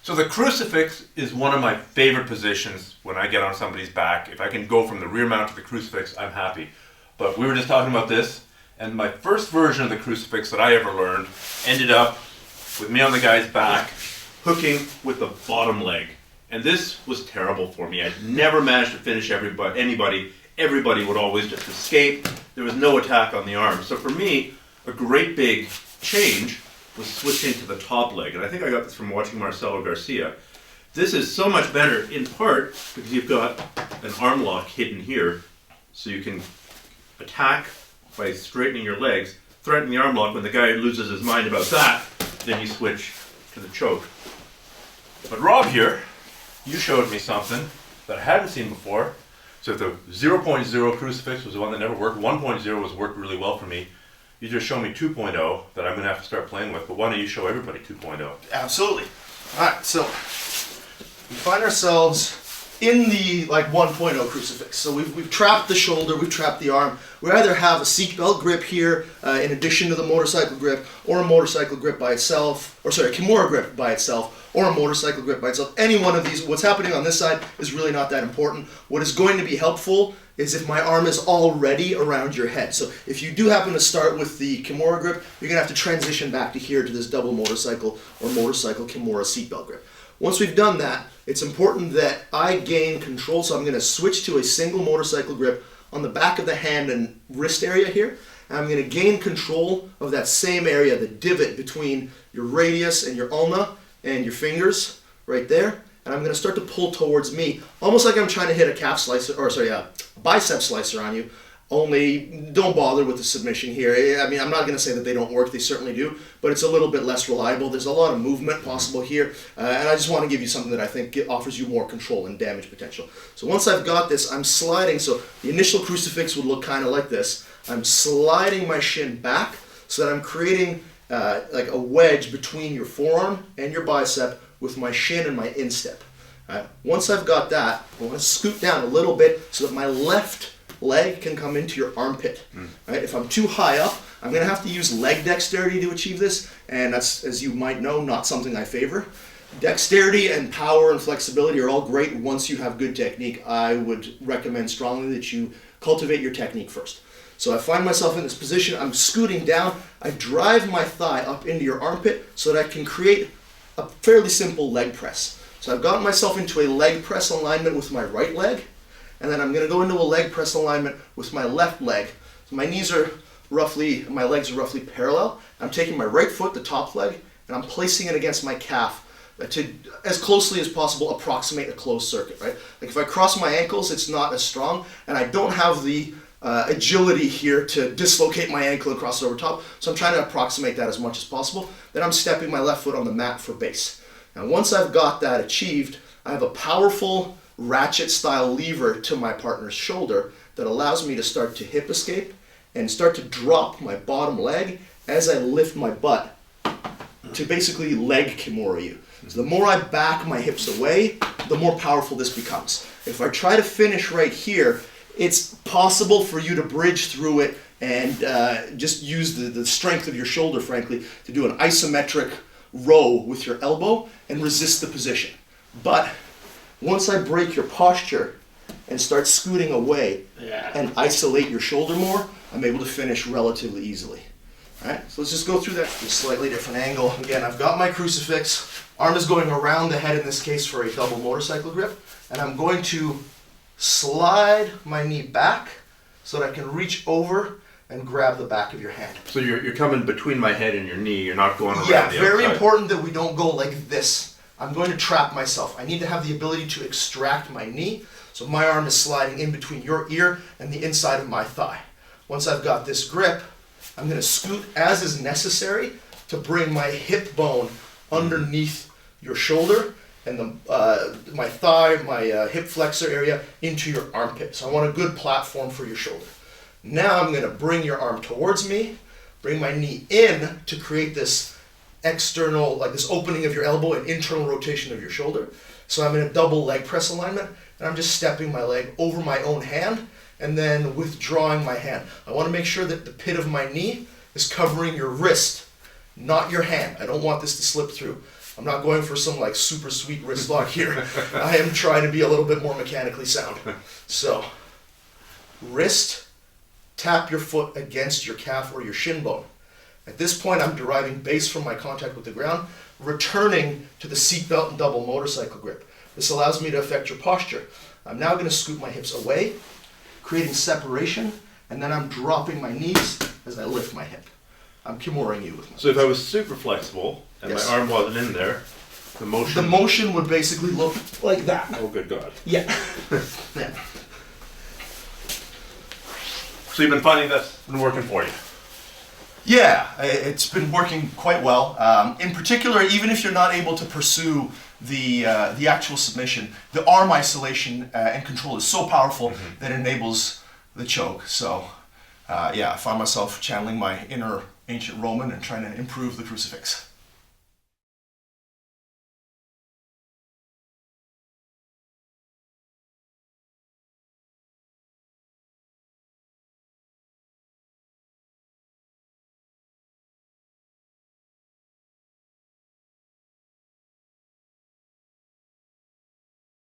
So the crucifix is one of my favorite positions when I get on somebody's back. If I can go from the rear mount to the crucifix, I'm happy. But we were just talking about this, and my first version of the crucifix that I ever learned ended up with me on the guy's back, hooking with the bottom leg. And this was terrible for me. I never managed to finish anybody. Everybody would always just escape. There was no attack on the arm. So for me, a great big change was switching to the top leg. And I think I got this from watching Marcelo Garcia. This is so much better in part because you've got an arm lock hidden here. So you can attack by straightening your legs, threaten the arm lock. When the guy loses his mind about that, then you switch to the choke. But Rob here, you showed me something that I hadn't seen before. So if the 0.0 crucifix was the one that never worked, 1.0 was worked really well for me. You just showed me 2.0 that I'm going to have to start playing with, but why don't you show everybody 2.0? Absolutely. All right, so we find ourselves in the 1.0 crucifix. So we've trapped the shoulder, we've trapped the arm. We either have a seatbelt grip here in addition to the motorcycle grip, or a motorcycle grip by itself, or sorry, a Kimura grip by itself, or a motorcycle grip by itself. Any one of these. What's happening on this side is really not that important. What is going to be helpful is if my arm is already around your head. So if you do happen to start with the Kimura grip, you're going to have to transition back to here to this double motorcycle or motorcycle Kimura seatbelt grip. Once we've done that, it's important that I gain control, so I'm going to switch to a single motorcycle grip on the back of the hand and wrist area here. And I'm going to gain control of that same area, the divot between your radius and your ulna and your fingers right there. And I'm going to start to pull towards me, almost like I'm trying to hit a bicep slicer on you. Only don't bother with the submission here. I mean, I'm not going to say that they don't work. They certainly do, but it's a little bit less reliable. There's a lot of movement possible here, and I just want to give you something that I think offers you more control and damage potential. So once I've got this, I'm sliding. So the initial crucifix would look kind of like this. I'm sliding my shin back so that I'm creating like a wedge between your forearm and your bicep with my shin and my instep. Right? Once I've got that, I want to scoot down a little bit so that my left leg can come into your armpit. Right? If I'm too high up, I'm going to have to use leg dexterity to achieve this, and that's, as you might know, not something I favor. Dexterity and power and flexibility are all great once you have good technique. I would recommend strongly that you cultivate your technique first. So I find myself in this position, I'm scooting down, I drive my thigh up into your armpit so that I can create a fairly simple leg press. So I've gotten myself into a leg press alignment with my right leg, and then I'm going to go into a leg press alignment with my left leg. So my legs are roughly parallel. I'm taking my right foot, the top leg, and I'm placing it against my calf to, as closely as possible, approximate a closed circuit, right? Like if I cross my ankles, it's not as strong, and I don't have the agility here to dislocate my ankle and cross it over top, so I'm trying to approximate that as much as possible. Then I'm stepping my left foot on the mat for base. Now once I've got that achieved, I have a powerful ratchet style lever to my partner's shoulder that allows me to start to hip escape and start to drop my bottom leg as I lift my butt to basically leg Kimura you. So the more I back my hips away, the more powerful this becomes. If I try to finish right here, it's possible for you to bridge through it and just use the strength of your shoulder, frankly, to do an isometric row with your elbow and resist the position. But once I break your posture and start scooting away and isolate your shoulder more, I'm able to finish relatively easily. All right, so let's just go through that from a slightly different angle. Again, I've got my crucifix. Arm is going around the head in this case for a double motorcycle grip. And I'm going to slide my knee back so that I can reach over and grab the back of your hand. So you're coming between my head and your knee. You're not going around the outside. Yeah, very important that we don't go like this. I'm going to trap myself. I need to have the ability to extract my knee, so my arm is sliding in between your ear and the inside of my thigh. Once I've got this grip, I'm going to scoot as is necessary to bring my hip bone underneath your shoulder and my thigh, my hip flexor area into your armpit. So I want a good platform for your shoulder. Now I'm going to bring your arm towards me, bring my knee in to create this external, like this opening of your elbow and internal rotation of your shoulder. So I'm in a double leg press alignment, and I'm just stepping my leg over my own hand and then withdrawing my hand. I want to make sure that the pit of my knee is covering your wrist, not your hand. I don't want this to slip through. I'm not going for some like super sweet wrist lock here. I am trying to be a little bit more mechanically sound. So, wrist, tap your foot against your calf or your shin bone. At this point, I'm deriving base from my contact with the ground, returning to the seatbelt and double motorcycle grip. This allows me to affect your posture. I'm now going to scoop my hips away, creating separation, and then I'm dropping my knees as I lift my hip. I'm Kimuraing you with my So if I was super flexible and Yes. my arm wasn't in there, the motion... The motion would basically look like that. Oh, good God. Yeah. Yeah. So you've been finding that's been working for you? Yeah, it's been working quite well. In particular, even if you're not able to pursue the actual submission, the arm isolation and control is so powerful that it enables the choke. So, yeah, I find myself channeling my inner ancient Roman and trying to improve the crucifix.